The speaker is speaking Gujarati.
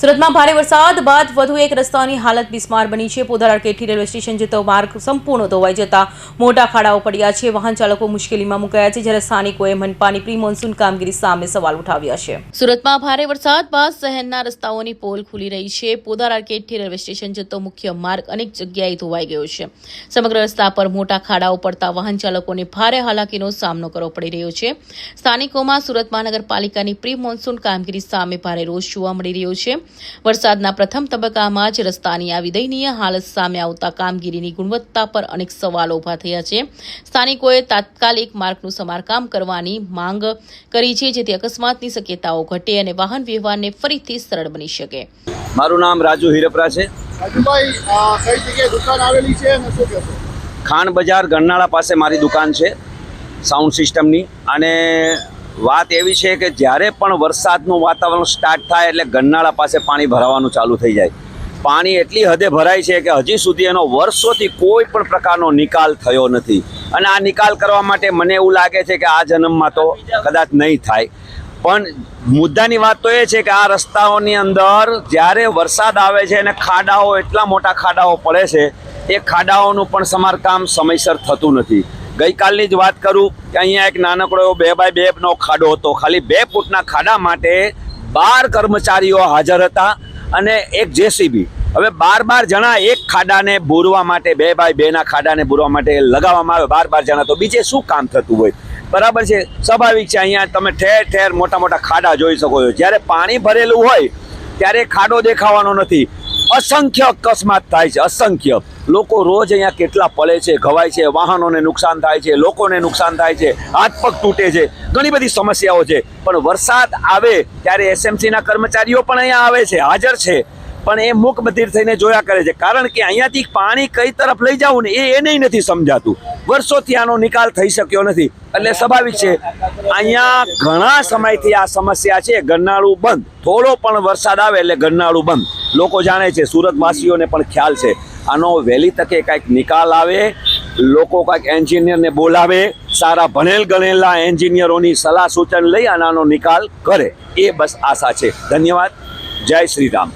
સુરતમાં ભારે વરસાદ બાદ વધુ એક રસ્તાની હાલત બિસ્માર બની છે। પોદાર આર્કેટથી રેલવે સ્ટેશન જતો માર્ગ સંપૂર્ણ ધોવાઈ જતા મોટા ખાડાઓ પડ્યા છે। વાહન ચાલકો મુશ્કેલીમાં મુકાયા છે, જ્યારે સ્થાનિકોએ મનપાની પ્રી મોન્સૂન કામગીરી સામે સવાલ ઉઠાવ્યા છે। સુરતમાં ભારે વરસાદ બાદ શહેરના રસ્તાઓની પોલ ખુલી રહી છે। પોદાર આર્કેટથી રેલવે સ્ટેશન જતો મુખ્ય માર્ગ અનેક જગ્યાએ ધોવાઈ ગયો છે। સમગ્ર રસ્તા પર મોટા ખાડાઓ પડતા વાહન ચાલકોને ભારે હાલાકીનો સામનો કરવો પડી રહ્યો છે। સ્થાનિકોમાં સુરત મહાનગરપાલિકાની પ્રી મોન્સૂન કામગીરી સામે ભારે રોષ જોવા મળી રહ્યો છે। વરસાદના પ્રથમ તબક્કામાં જ રસ્તાની આ દયનીય હાલત સામે આવતા કામગીરીની ગુણવત્તા પર અનેક સવાલો ઉભા થયા છે। સ્થાનિકોએ તાત્કાલિક માર્ગનું સમારકામ કરવાની માંગ કરી છે, જેથી અકસ્માતની શક્યતાઓ ઘટે અને વાહન વ્યવહારને ફરીથી સરળ બની શકે। મારું નામ રાજુ હિરપરા છે। રાજુભાઈ, કઈ જગ્યાએ દુકાન આવેલી છે અને શું કહેશો? ખાન બજાર ગરનાળા પાસે મારી દુકાન છે સાઉન્ડ સિસ્ટમની। અને વાત એવી છે કે જ્યારે પણ વરસાદનું વાતાવરણ સ્ટાર્ટ થાય એટલે ગરનાળા પાસે પાણી ભરાવાનું ચાલુ થઈ જાય। પાણી એટલી હદે ભરાય છે કે હજી સુધી એનો વર્ષોથી કોઈ પણ પ્રકારનો નિકાલ થયો નથી। અને આ નિકાલ કરવા માટે મને એવું લાગે છે કે આ જન્મમાં તો કદાચ નહીં થાય। પણ મુદ્દાની વાત તો એ છે કે આ રસ્તાઓની અંદર જ્યારે વરસાદ આવે છે અને ખાડાઓ, એટલા મોટા ખાડાઓ પડે છે, એ ખાડાઓનું પણ સમારકામ સમયસર થતું નથી। ગઈકાલની જ વાત કરું કે અહીંયા એક નાનકડો એવો 2x2નો ખાડો હતો। ખાલી 2 ફૂટના ખાડા માટે 12 કર્મચારીઓ હાજર હતા અને એક જેસીબી। હવે 12 જણા એક ખાડાને બોરવા માટે, 2x2ના ખાડાને બોરવા માટે લગાવવામાં આવે 12 જણા, તો બીજે શું કામ થતું હોય? બરાબર છે, સ્વાભાવિક છે। અહીંયા તમે ઠેર ઠેર મોટા મોટા ખાડા જોઈ શકો છો। જ્યારે પાણી ભરેલું હોય ત્યારે ખાડો દેખાવાનો નથી। અસંખ્ય અકસ્માત થાય છે, અસંખ્ય। લોકો રોજ અહીંયા કેટલા પડે છે, ઘવાય છે, વાહનોને નુકસાન થાય છે, લોકોને નુકસાન થાય છે, હાથ પગ તૂટે છે, ઘણી બધી સમસ્યાઓ છે। પણ વરસાદ આવે ત્યારે એસએમસીના કર્મચારીઓ પણ અહીંયા આવે છે, હાજર છે, પણ એ મૂક બધિર થઈને જોયા કરે છે। કારણ કે અહીંયાથી પાણી કઈ તરફ લઈ જવું ને એને નથી સમજાતું। વર્ષોથી આનો નિકાલ થઈ શક્યો નથી। એટલે સ્વાભાવિક છે અહીંયા ઘણા સમયથી આ સમસ્યા છે। ગરનાળું બંધ, થોડો પણ વરસાદ આવે એટલે ગરનાળું બંધ, લોકો જાણે છે, સુરતવાસીઓને પણ ખ્યાલ છે। આનો વહેલી તકે કાંઈક નિકાલ આવે, લોકો કાંઈક એન્જિનિયરને બોલાવે, સારા ભણેલ ગણેલા એન્જિનિયરોની સલાહ સૂચન લઈ અને આનો નિકાલ કરે, એ બસ આશા છે। ધન્યવાદ। જય શ્રી રામ।